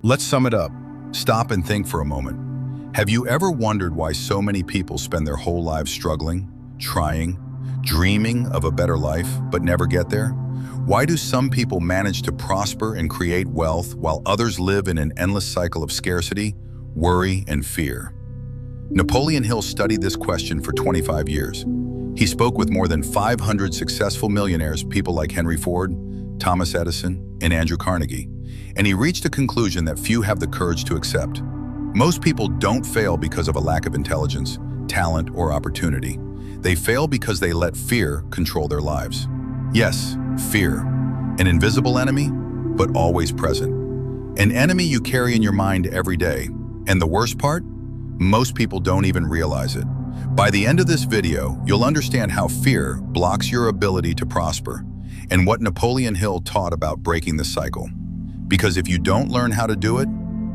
Let's sum it up. Stop and think for a moment. Have you ever wondered why so many people spend their whole lives struggling, trying, dreaming of a better life, but never get there? Why do some people manage to prosper and create wealth while others live in an endless cycle of scarcity, worry, and fear? Napoleon Hill studied this question for 25 years. He spoke with more than 500 successful millionaires, people like Henry Ford, Thomas Edison, and Andrew Carnegie, and he reached a conclusion that few have the courage to accept. Most people don't fail because of a lack of intelligence, talent, or opportunity. They fail because they let fear control their lives. Yes, fear. An invisible enemy, but always present. An enemy you carry in your mind every day. And the worst part? Most people don't even realize it. By the end of this video, you'll understand how fear blocks your ability to prosper and what Napoleon Hill taught about breaking the cycle. Because if you don't learn how to do it,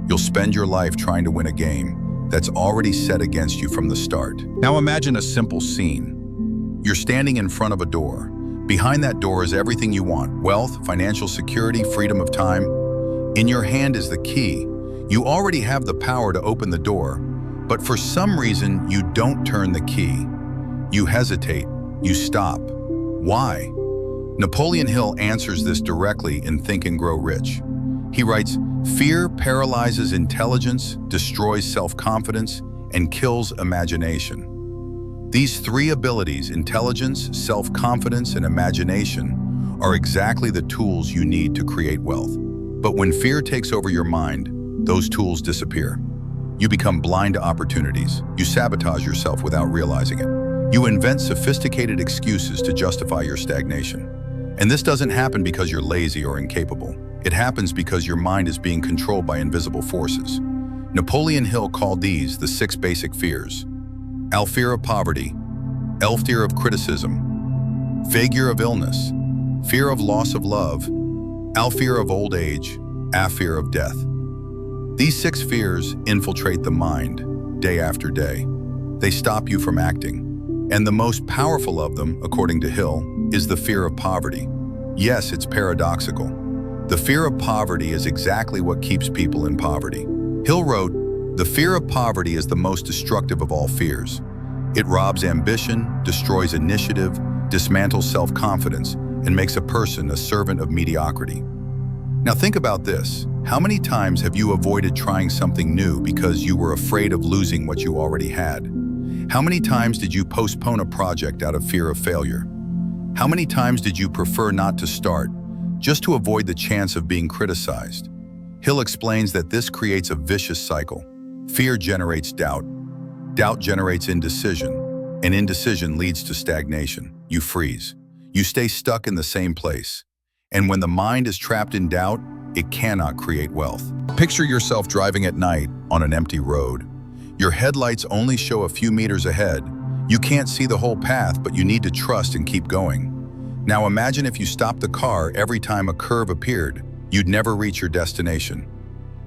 you'll spend your life trying to win a game that's already set against you from the start. Now imagine a simple scene. You're standing in front of a door. Behind that door is everything you want: wealth, financial security, freedom of time. In your hand is the key. You already have the power to open the door, but for some reason you don't turn the key. You hesitate, you stop. Why? Napoleon Hill answers this directly in Think and Grow Rich. He writes, "Fear paralyzes intelligence, destroys self-confidence, and kills imagination." These three abilities, intelligence, self-confidence, and imagination, are exactly the tools you need to create wealth. But when fear takes over your mind, those tools disappear. You become blind to opportunities. You sabotage yourself without realizing it. You invent sophisticated excuses to justify your stagnation. And this doesn't happen because you're lazy or incapable. It happens because your mind is being controlled by invisible forces. Napoleon Hill called these the 6 basic fears. Al fear of poverty, L fear of criticism, fear of illness, fear of loss of love, Al fear of old age, A fear of death. These 6 fears infiltrate the mind day after day. They stop you from acting. And the most powerful of them, according to Hill, is the fear of poverty. Yes, it's paradoxical. The fear of poverty is exactly what keeps people in poverty. Hill wrote, "The fear of poverty is the most destructive of all fears. It robs ambition, destroys initiative, dismantles self-confidence, and makes a person a servant of mediocrity." Now think about this. How many times have you avoided trying something new because you were afraid of losing what you already had? How many times did you postpone a project out of fear of failure? How many times did you prefer not to start, just to avoid the chance of being criticized? Hill explains that this creates a vicious cycle. Fear generates doubt. Doubt generates indecision. And indecision leads to stagnation. You freeze. You stay stuck in the same place. And when the mind is trapped in doubt, it cannot create wealth. Picture yourself driving at night on an empty road. Your headlights only show a few meters ahead. You can't see the whole path, but you need to trust and keep going. Now imagine if you stopped the car every time a curve appeared. You'd never reach your destination.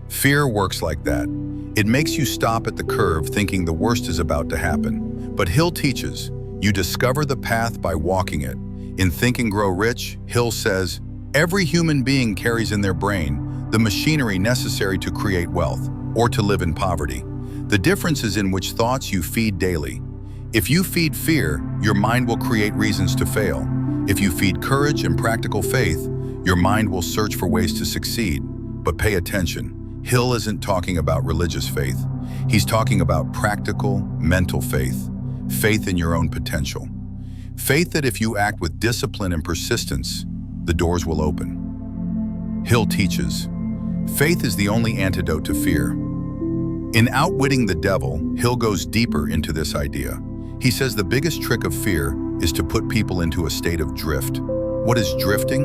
Fear works like that. It makes you stop at the curve thinking the worst is about to happen. But Hill teaches, you discover the path by walking it. In Think and Grow Rich, Hill says, every human being carries in their brain the machinery necessary to create wealth or to live in poverty. The difference is in which thoughts you feed daily. If you feed fear, your mind will create reasons to fail. If you feed courage and practical faith, your mind will search for ways to succeed. But pay attention, Hill isn't talking about religious faith. He's talking about practical, mental faith. Faith in your own potential. Faith that if you act with discipline and persistence, the doors will open. Hill teaches, faith is the only antidote to fear. In Outwitting the Devil, Hill goes deeper into this idea. He says the biggest trick of fear is to put people into a state of drift. What is drifting?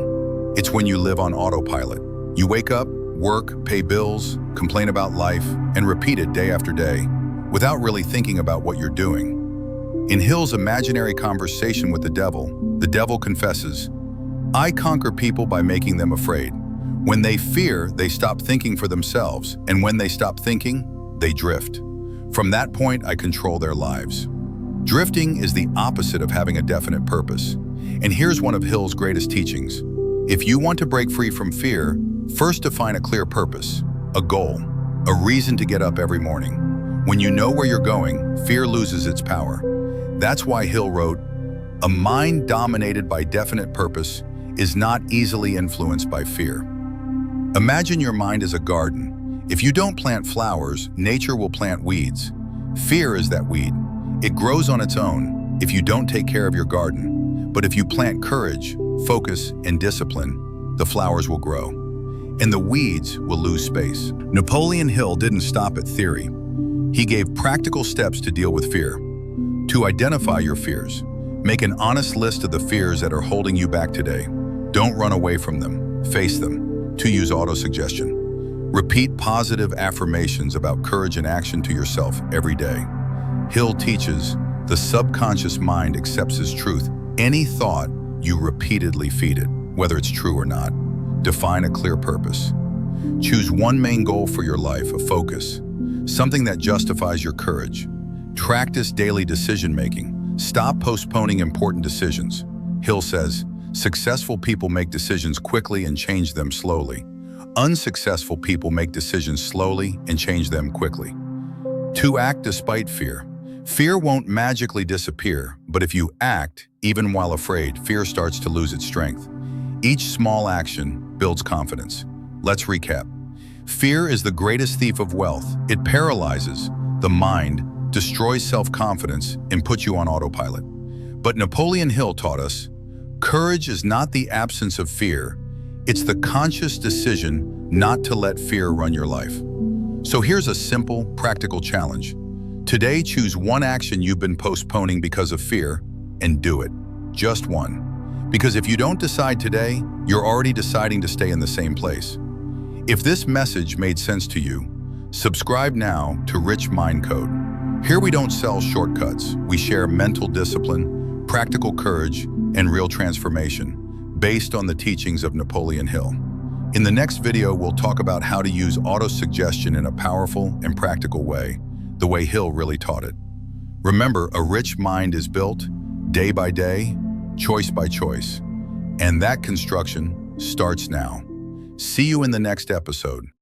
It's when you live on autopilot. You wake up, work, pay bills, complain about life, and repeat it day after day, without really thinking about what you're doing. In Hill's imaginary conversation with the devil confesses, "I conquer people by making them afraid. When they fear, they stop thinking for themselves, and when they stop thinking, they drift. From that point, I control their lives." Drifting is the opposite of having a definite purpose. And here's one of Hill's greatest teachings. If you want to break free from fear, first define a clear purpose. a goal, a reason to get up every morning. When you know where you're going, fear loses its power. That's why Hill wrote, "A mind dominated by definite purpose is not easily influenced by fear." Imagine your mind as a garden. If you don't plant flowers, nature will plant weeds. Fear is that weed. It grows on its own if you don't take care of your garden. But if you plant courage, focus, and discipline, the flowers will grow, and the weeds will lose space. Napoleon Hill didn't stop at theory. He gave practical steps to deal with fear. To identify your fears, make an honest list of the fears that are holding you back today. Don't run away from them, face them. To use autosuggestion, repeat positive affirmations about courage and action to yourself every day. Hill teaches the subconscious mind accepts as truth any thought you repeatedly feed it, whether it's true or not. Define a clear purpose. Choose one main goal for your life, a focus, something that justifies your courage. Practice daily decision-making. Stop postponing important decisions. Hill says, successful people make decisions quickly and change them slowly. Unsuccessful people make decisions slowly and change them quickly. To act despite fear. Fear won't magically disappear, but if you act, even while afraid, fear starts to lose its strength. Each small action builds confidence. Let's recap. Fear is the greatest thief of wealth. It paralyzes the mind, destroys self-confidence, and puts you on autopilot. But Napoleon Hill taught us, courage is not the absence of fear, it's the conscious decision not to let fear run your life. So here's a simple, practical challenge. Today, choose one action you've been postponing because of fear and do it. Just one. Because if you don't decide today, you're already deciding to stay in the same place. If this message made sense to you, subscribe now to Rich Mind Code. Here we don't sell shortcuts. We share mental discipline, practical courage, and real transformation based on the teachings of Napoleon Hill. In the next video, we'll talk about how to use autosuggestion in a powerful and practical way, the way Hill really taught it. Remember, a rich mind is built day by day, choice by choice, and that construction starts now. See you in the next episode.